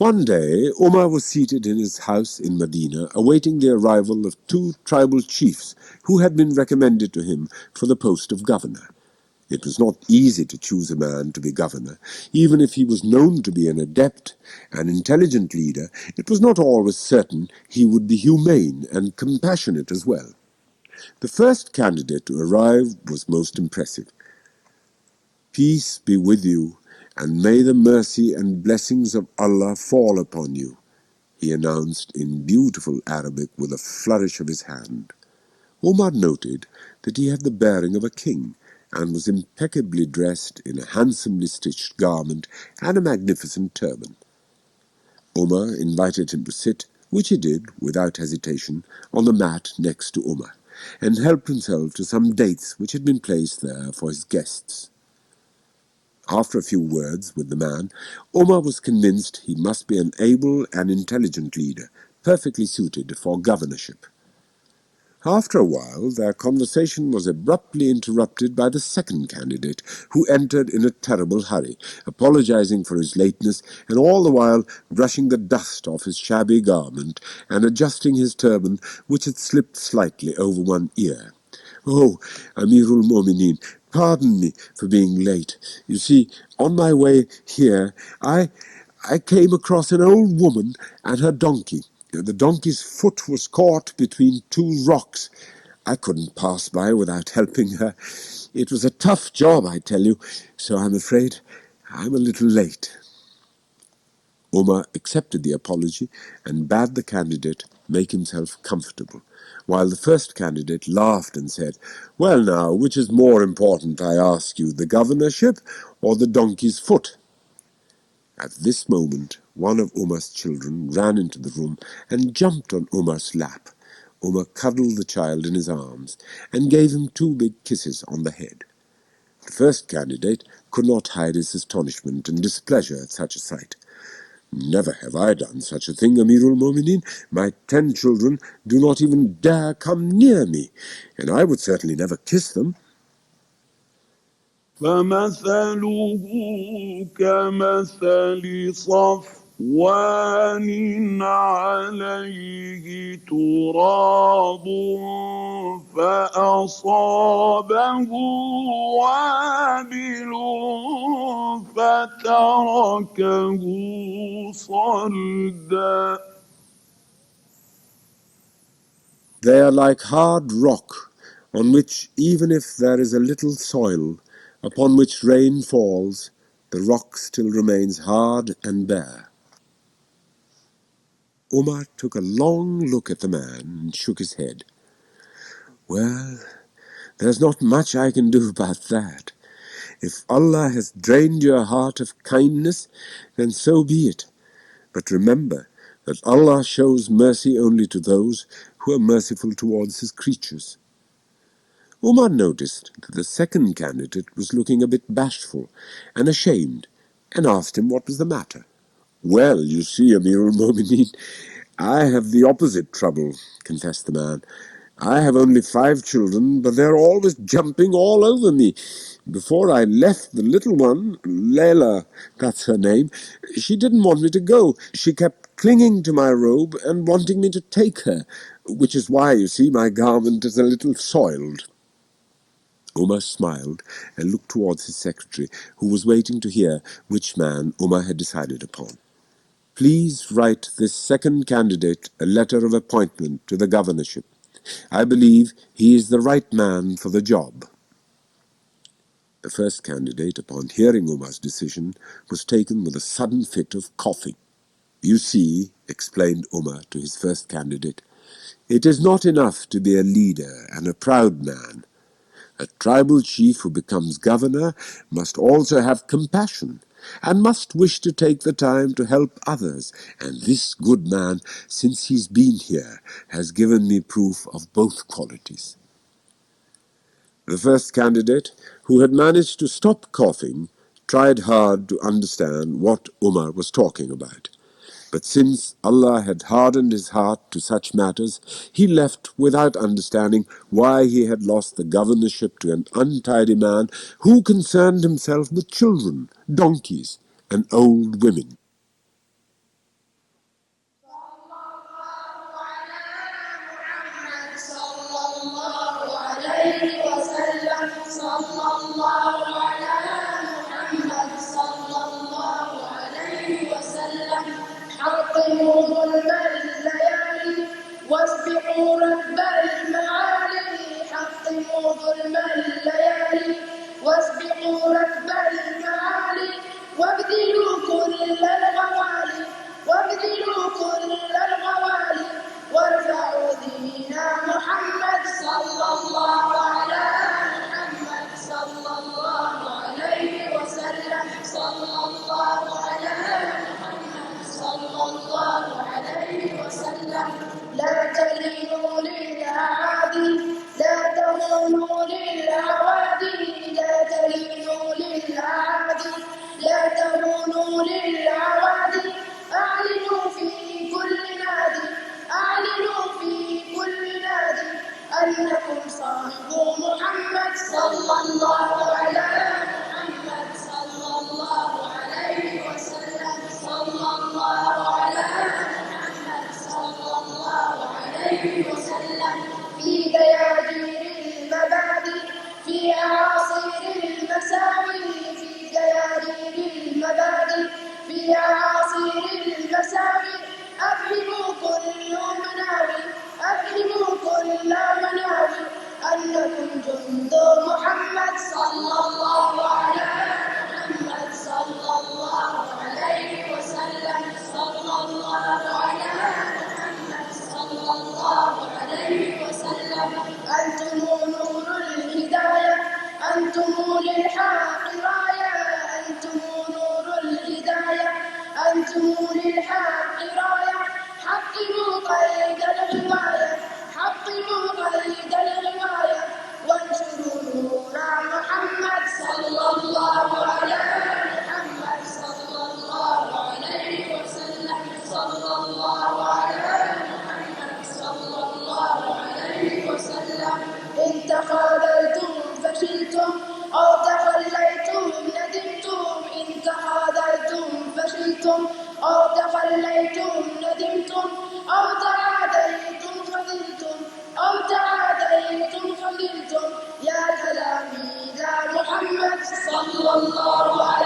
One day, Umar was seated in his house in Medina, awaiting the arrival of two tribal chiefs who had been recommended to him for the post of governor. It was not easy to choose a man to be governor. Even if he was known to be an adept and intelligent leader, it was not always certain he would be humane and compassionate as well. The first candidate to arrive was most impressive. "Peace be with you, and may the mercy and blessings of Allah fall upon you," he announced in beautiful Arabic with a flourish of his hand. Umar noted that he had the bearing of a king, and was impeccably dressed in a handsomely stitched garment and a magnificent turban. Umar invited him to sit, which he did, without hesitation, on the mat next to Umar, and helped himself to some dates which had been placed there for his guests. After a few words with the man, Umar was convinced he must be an able and intelligent leader, perfectly suited for governorship. After a while, their conversation was abruptly interrupted by the second candidate, who entered in a terrible hurry, apologizing for his lateness, and all the while brushing the dust off his shabby garment and adjusting his turban, which had slipped slightly over one ear. "Oh, Amirul Mominin, pardon me for being late. You see, on my way here, I came across an old woman and her donkey. The donkey's foot was caught between two rocks. I couldn't pass by without helping her. It was a tough job, I tell you, so I'm afraid I'm a little late." Umar accepted the apology and bade the candidate make himself comfortable, while the first candidate laughed and said, "Well now, which is more important, I ask you, the governorship or the donkey's foot?" At this moment, one of Umar's children ran into the room and jumped on Umar's lap. Umar cuddled the child in his arms and gave him 2 big kisses on the head. The first candidate could not hide his astonishment and displeasure at such a sight. "Never have I done such a thing, Amirul Mominin. My 10 children do not even dare come near me, and I would certainly never kiss them." فَمَثَلُهُ كَمَثَلِ صَفْوَانٍ عَلَيْهِ تُرَابٌ فَأَصَابَهُ وَابِلٌ فَتَرَكَهُ صَلْدًا. They are like hard rock, on which, even if there is a little soil, upon which rain falls, the rock still remains hard and bare. Umar took a long look at the man and shook his head. "Well, there's not much I can do about that. If Allah has drained your heart of kindness, then so be it. But remember that Allah shows mercy only to those who are merciful towards his creatures." Umar noticed that the second candidate was looking a bit bashful and ashamed, and asked him what was the matter. "Well, you see, Amir al-Mu'mineen, I have the opposite trouble," confessed the man. "I have only 5 children, but they're always jumping all over me. Before I left, the little one, Layla, that's her name, she didn't want me to go. She kept clinging to my robe and wanting me to take her, which is why, you see, my garment is a little soiled." Umar smiled and looked towards his secretary, who was waiting to hear which man Umar had decided upon. "Please write this second candidate a letter of appointment to the governorship. I believe he is the right man for the job." The first candidate, upon hearing Umar's decision, was taken with a sudden fit of coughing. "You see," explained Umar to his first candidate, "it is not enough to be a leader and a proud man. A tribal chief who becomes governor must also have compassion, and must wish to take the time to help others, and this good man, since he's been here, has given me proof of both qualities." The first candidate, who had managed to stop coughing, tried hard to understand what Umar was talking about. But since Allah had hardened his heart to such matters, he left without understanding why he had lost the governorship to an untidy man who concerned himself with children, donkeys, and old women. حطموا ظلم الليالي واسبقوا ركب المعالي، حطموا ظلم الليالي واسبقوا ركب المعالي، وابذلوا كل الغوالي، وابذلوا كل الغوالي، وارفعوا دين محمد صلى الله على محمد صلى الله عليه وسلم، صلى الله على محمد صلى الله عليه وسلم. لا تلينوا للأعادي، لا تهونوا للأعادي، لا تلينوا للأعادي، لا تهونوا للأعادي، أعلنوا في كل نادي، أعلنوا في كل نادي أنكم صاحبوا محمد صلى الله على محمد صلى الله عليه وسلم، صلى الله على محمد صلى الله عليه وسلم. في دياجير المبادئ، في أعاصير المساوي، في دياجير المبادئ، في أعاصير المساوي، أفهموا كل مناوي، أفهموا كل مناوي أنكم جند محمد صلى الله على محمد صلى الله عليه وسلم، صلى الله على محمد صلى الله عليه وسلم. أنتم نور الهداية، أنتم للحق راية، أنتم نور الهداية، أنتم للحق راية، حطموا قيد الغواية، حطموا قيد الغواية، وانشروا نور محمد صلى الله على محمد صلى الله عليه وسلم، صلى الله على محمد صلى الله عليه وسلم. إن تخاذلتم فشلتم أو تخليتم ندمتم، إن تخاذلتم فشلتم أو تخليتم ندمتم، أو تعاديتم خذلتم، أو تعاديتم خذلتم. يا تلاميذ محمد صلى الله عليه